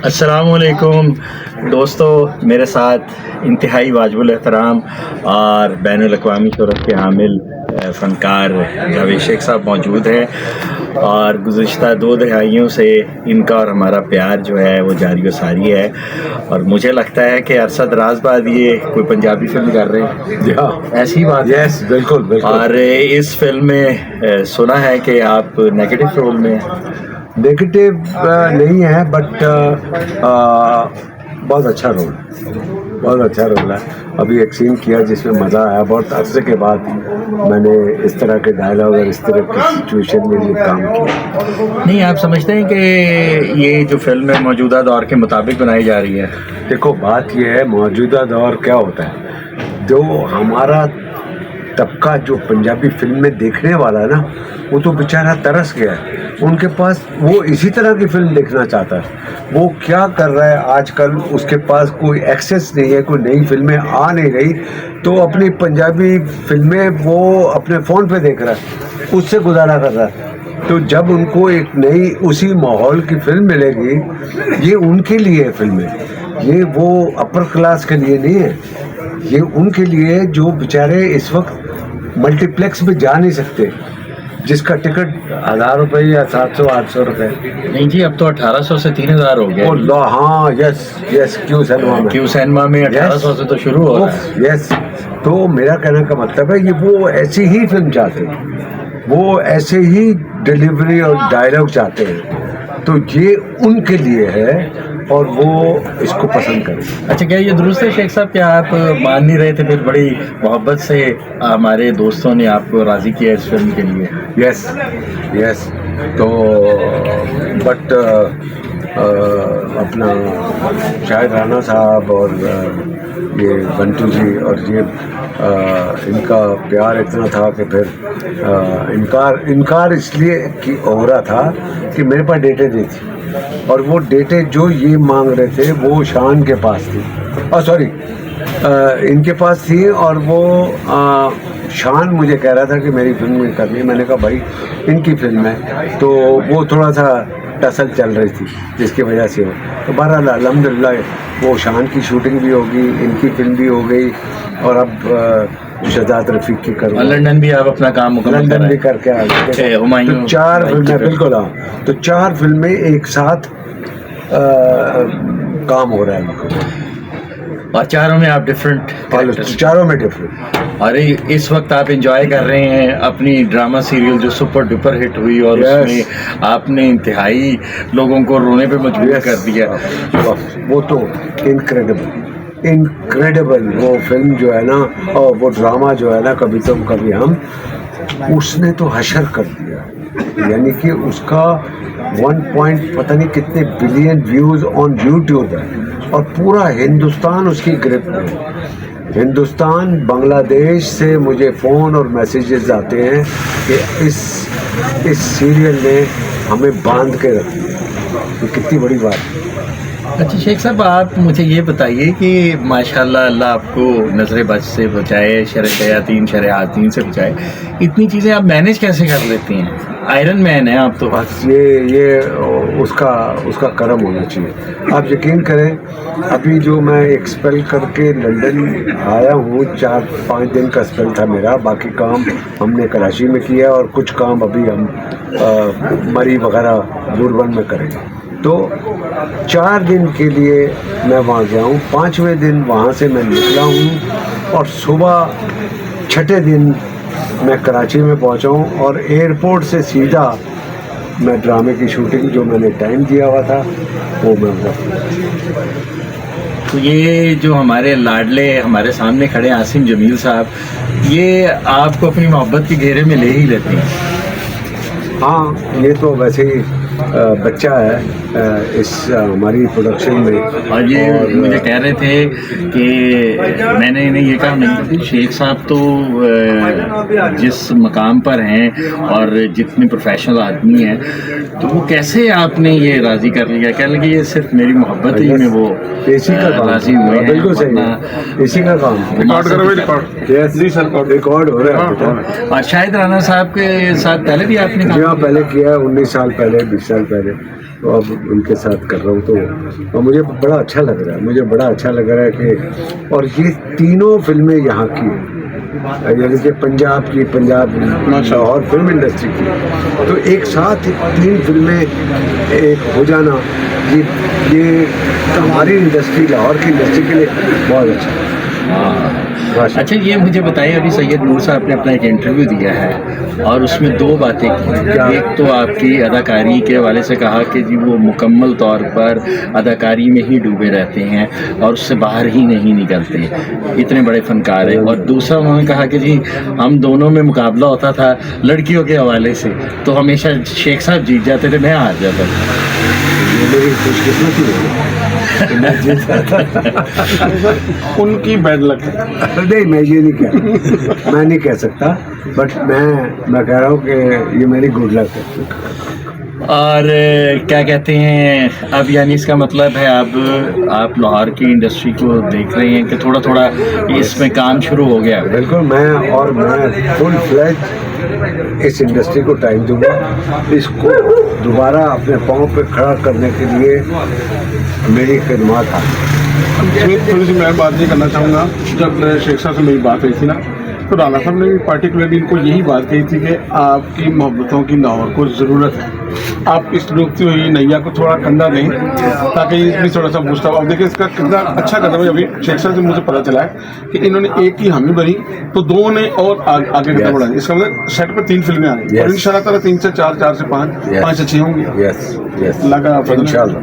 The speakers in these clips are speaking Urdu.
السلام علیکم دوستو، میرے ساتھ انتہائی واجب الاحترام اور بین الاقوامی شہرت کے حامل فنکار جاوید شیخ صاحب موجود ہیں، اور گزشتہ 2 دہائیوں سے ان کا اور ہمارا پیار جو ہے وہ جاری و ساری ہے، اور مجھے لگتا ہے کہ عرصہ دراز بعد یہ کوئی پنجابی فلم کر رہے ہیں. ایسی بات ہے. یس بالکل. اور اس فلم میں سنا ہے کہ آپ نیگیٹو رول میں نیگیٹو نہیں ہے، بٹ بہت اچھا رول ہے. ابھی ایک سین کیا جس میں مزہ آیا، بہت عرصے کے بعد میں نے اس طرح کے ڈائلاگ اور اس طرح کی سچویشن میں یہ کام کیا. نہیں، آپ سمجھتے ہیں کہ یہ جو فلم ہے موجودہ دور کے مطابق بنائی جا رہی ہے؟ دیکھو، بات یہ ہے موجودہ دور کیا ہوتا ہے، جو ہمارا طبقہ جو پنجابی فلم میں دیکھنے والا ہے نا، وہ تو بیچارہ ترس گیا ہے. ان کے پاس وہ اسی طرح کی فلم دیکھنا چاہتا ہے. وہ کیا کر رہا ہے آج کل، اس کے پاس کوئی ایکسیس نہیں ہے، کوئی نئی فلمیں آ نہیں رہی، تو اپنی پنجابی فلمیں وہ اپنے فون پہ دیکھ رہا ہے، اس سے گزارا کر رہا ہے. تو جب ان کو ایک نئی اسی ماحول کی فلم ملے گی، یہ ان کے لیے فلمیں، یہ وہ اپر کلاس کے لیے نہیں ہے، یہ ان کے لیے جو بیچارے اس وقت ملٹی پلیکس میں جا نہیں سکتے، جس کا ٹکٹ 1000 روپے یا 700-800 روپے. نہیں جی، اب تو 1800 سے 3000 ہو گیا. ہاں، یس کیو سینما میں 1800 سے تو شروع ہو رہا ہے. یس. تو میرا کہنے کا مطلب ہے یہ وہ ایسی ہی فلم چاہتے ہیں، وہ ایسے ہی ڈیلیوری اور ڈائلاگ چاہتے ہیں، تو یہ ان کے لیے ہے اور وہ اس کو پسند کریں. اچھا، کیا یہ درست ہے شیخ صاحب کہ آپ مان نہیں رہے تھے، پھر بڑی محبت سے ہمارے دوستوں نے آپ کو راضی کیا اس فلم کے لیے؟ یس. تو بٹ اپنا شاہد رانا صاحب اور یہ بنٹو جی اور یہ ان کا پیار اتنا تھا کہ پھر انکار اس لیے کی ہو رہا تھا کہ میرے پاس ڈیٹیں دی تھی، اور وہ ڈیٹیں جو یہ مانگ رہے تھے وہ شان کے پاس تھی، ان کے پاس تھی، اور وہ شان مجھے کہہ رہا تھا کہ میری فلم میں کرنی. میں نے کہا بھائی ان کی فلم ہے، تو وہ تھوڑا سا ٹسل چل رہی تھی جس کی وجہ سے تو بہرحال الحمدللہ وہ شان کی شوٹنگ بھی ہوگی، ان کی فلم بھی ہو گئی، اور اب شہزاد رفیق کی کروں. لندن بھی آپ اپنا کام لندن بھی کر کے آ گئے. تو 4 فلمیں، بالکل ہاں، تو 4 فلمیں ایک ساتھ کام ہو رہا ہے، اور چاروں میں آپ ڈفرینٹ، چاروں میں ڈفرینٹ. اور اس وقت آپ انجوائے کر رہے ہیں اپنی ڈرامہ سیریل جو سپر ڈپر ہٹ ہوئی، اور اس میں آپ نے انتہائی لوگوں کو رونے پہ مجبور کر دیا. وہ تو انکریڈیبل وہ فلم جو ہے نا، اور وہ ڈرامہ جو ہے نا، کبھی تم کبھی ہم، اس نے تو حشر کر دیا. یعنی کہ اس کا 1 پتہ نہیں کتنے بلین ویوز آن یوٹیوب ہے، اور پورا ہندوستان اس کی گرپ میں. ہندوستان، بنگلہ دیش سے مجھے فون اور میسیجز آتے ہیں کہ اس سیریل نے ہمیں باندھ کے رکھ دیا. یہ کتنی بڑی بات ہے. اچھا شیخ صاحب، آپ مجھے یہ بتائیے کہ ماشاءاللہ اللہ آپ کو نظر بد سے بچائے، شر شیاطین شر حاطین سے بچائے، اتنی چیزیں آپ مینیج کیسے کر لیتی ہیں؟ آئرن مین ہیں آپ تو. بس یہ اس کا کرم ہونا چاہیے. آپ یقین کریں، ابھی جو میں ایک اسپیل کر کے لنڈن آیا ہوں، 4-5 دن کا اسپیل تھا میرا، باقی کام ہم نے کراچی میں کیا، اور کچھ کام ابھی ہم مری وغیرہ بوربن میں کریں گے. تو 4 دن کے لیے میں وہاں گیا ہوں. 5ویں دن وہاں سے میں نکلا ہوں، اور صبح 6 دن میں کراچی میں پہنچا ہوں، اور ایئرپورٹ سے سیدھا میں ڈرامے کی شوٹنگ جو میں نے ٹائم دیا ہوا تھا وہ میں تو یہ جو ہمارے لاڈلے ہمارے سامنے کھڑے عاصم جمیل صاحب، یہ آپ کو اپنی محبت کے گھیرے میں لے ہی لیتے ہیں؟ ہاں، یہ تو ویسے ہی بچہ ہے اس ہماری پروڈکشن میں. اور یہ مجھے کہہ رہے تھے کہ میں نے انہیں یہ کہا نہیں، شیخ صاحب تو جس مقام پر ہیں اور جتنے پروفیشنل آدمی ہیں، تو وہ کیسے آپ نے یہ راضی کر لیا؟ کہنے لگے یہ صرف میری محبت ہی میں وہ اسی کا راضی ہوئے ہیں. بالکل صحیح، اسی کا کام ریکارڈ ہو رہا ہے. اور شاہد رانا صاحب کے ساتھ پہلے بھی آپ نے جی ہاں، پہلے کیا ہے، 19 سال پہلے، 20 سال پہلے. تو اب ان کے ساتھ کر رہا ہوں تو اور مجھے بڑا اچھا لگ رہا ہے، مجھے بڑا اچھا لگ رہا ہے کہ اور یہ تینوں فلمیں یہاں کی ہیں، یعنی کہ پنجاب کی، پنجاب اور فلم انڈسٹری کی، تو ایک ساتھ 3 فلمیں ایک ہو جانا یہ ہماری انڈسٹری، لاہور کی انڈسٹری کے لیے بہت اچھا ہے۔ اچھا یہ مجھے بتائیں، ابھی سید نور صاحب نے اپنا ایک انٹرویو دیا ہے اور اس میں 2 باتیں کی ہیں۔ ایک تو آپ کی اداکاری کے حوالے سے کہا کہ جی وہ مکمل طور پر اداکاری میں ہی ڈوبے رہتے ہیں اور اس سے باہر ہی نہیں نکلتے، اتنے بڑے فنکار ہیں۔ اور دوسرا انہوں نے کہا کہ جی ہم دونوں میں مقابلہ ہوتا تھا لڑکیوں کے حوالے سے تو ہمیشہ شیخ صاحب جیت جاتے تھے، میں ہار جاتا تھا۔ میری خوش قسمتی ہے ان کی بیڈ لک ہے۔ نہیں میں یہ نہیں کہہ سکتا، بٹ میں کہہ رہا ہوں کہ یہ میری گڈ لک ہے۔ اور کیا کہتے ہیں، اب یعنی اس کا مطلب ہے اب آپ لاہور کی انڈسٹری کو دیکھ رہے ہیں کہ تھوڑا تھوڑا اس میں کام شروع ہو گیا۔ بالکل، میں فل فلیج اس انڈسٹری کو ٹائم دوں گا، اس کو دوبارہ اپنے پاؤں پہ کھڑا کرنے کے لیے میری خدمات ہیں۔ تھوڑی سی میں بات یہ کرنا چاہوں گا، جب شیخ صاحب سے میری بات ہوئی تھی نا تو رانا صاحب نے بھی پارٹیکولرلی ان کو یہی بات کہی تھی کہ آپ کی محبتوں کی لاہور کو ضرورت ہے، آپ اس ڈوبتی ہوئی نیا کو تھوڑا کنڈا دیں تاکہ یہ بھی تھوڑا سا بوسٹ ہو۔ اب دیکھیں اس کا کتنا اچھا قدم ہے، ابھی شیخ صاحب سے مجھے پتہ چلا ہے کہ انہوں نے ایک کی حامی بھری تو 2 نے اور آگے قدم بڑھایا۔ اس کا مطلب سیٹ پہ 3 فلمیں آ رہی اور ان شاء اللہ تعالیٰ 3 سے 4، 4 سے 5، 5 سے 6 ہوں گی۔ اللہ کا فضل ہے۔ انشاءاللہ۔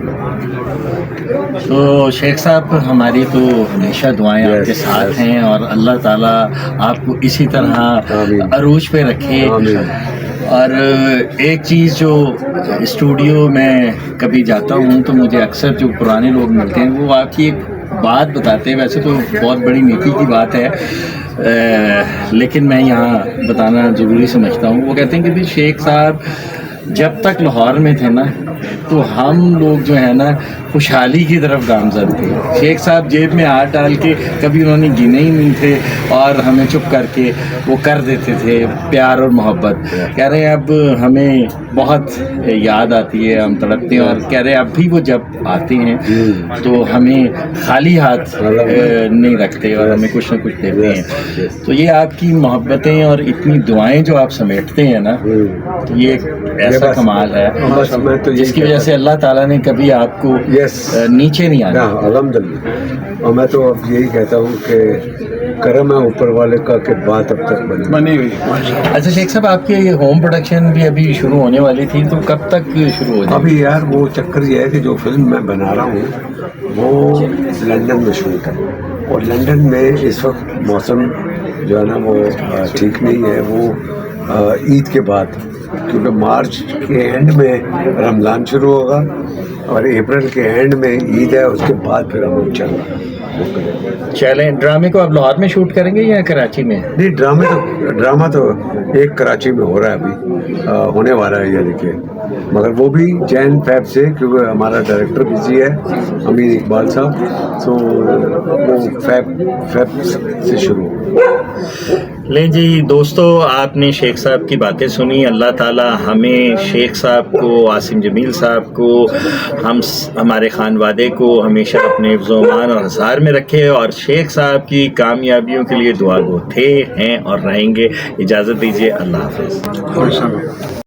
تو شیخ صاحب ہماری تو ہمیشہ دعائیں آپ کے ساتھ ہیں اور اللہ تعالیٰ آپ کو اسی طرح عروج پہ رکھے۔ اور ایک چیز جو اسٹوڈیو میں کبھی جاتا ہوں تو مجھے اکثر جو پرانے لوگ ملتے ہیں وہ آپ کی ایک بات بتاتے ہیں، ویسے تو بہت بڑی نیکی کی بات ہے لیکن میں یہاں بتانا ضروری سمجھتا ہوں۔ وہ کہتے ہیں کہ بھی شیخ صاحب جب تک لاہور میں تھے نا تو ہم لوگ جو ہے نا خوشحالی کی طرف گامزن تھے۔ شیخ صاحب جیب میں ہاتھ ڈال کے کبھی انہوں نے گنے ہی نہیں تھے اور ہمیں چپ کر کے وہ کر دیتے تھے پیار اور محبت۔ کہہ رہے ہیں اب ہمیں بہت یاد آتی ہے، ہم تڑپتے ہیں اور کہہ رہے ہیں اب بھی وہ جب آتے ہیں تو ہمیں خالی ہاتھ نہیں رکھتے اور ہمیں کچھ نہ کچھ دیتے ہیں۔ تو یہ آپ کی محبتیں اور اتنی دعائیں جو آپ سمیٹتے ہیں نا تو یہ ایسا کمال ہے جس کی وجہ سے اللہ تعالیٰ نے کبھی آپ کو نیچے نہیں آنا۔ الحمدللہ، اور میں تو اب یہی کہتا ہوں کہ کرم ہے اوپر والے کا کہ بات اب تک بنی ہوئی۔ اچھا شیخ صاحب آپ کی ہوم پروڈکشن بھی ابھی شروع ہونے والی تھی تو کب تک شروع ہو جائے؟ ابھی یار وہ چکر یہ ہے کہ جو فلم میں بنا رہا ہوں وہ لندن میں شوٹ ہے اور لندن میں اس وقت موسم جو ہے نا وہ ٹھیک نہیں ہے، وہ عید کے بعد، کیونکہ مارچ کے اینڈ میں رمضان شروع ہوگا اور اپریل کے اینڈ میں عید ہے، اس کے بعد پھر ہم چل چلیں۔ ڈرامے کو آپ لاہور میں شوٹ کریں گے یا کراچی میں؟ نہیں، ڈرامہ تو ایک کراچی میں ہو رہا ہے ابھی، ہونے والا ہے یعنی کہ، مگر وہ بھی جین فیب سے، کیونکہ ہمارا ڈائریکٹر بزی ہے امین اقبال صاحب، تو وہ فیب سے شروع ہو۔ لیں جی دوستو، آپ نے شیخ صاحب کی باتیں سنی۔ اللہ تعالیٰ ہمیں، شیخ صاحب کو، عاصم جمیل صاحب کو، ہمارے خانوادے کو ہمیشہ اپنے حفظ و امان اور حصار میں رکھے اور شیخ صاحب کی کامیابیوں کے لیے دعا گو تھے، ہیں اور رہیں گے۔ اجازت دیجیے، اللہ حافظ۔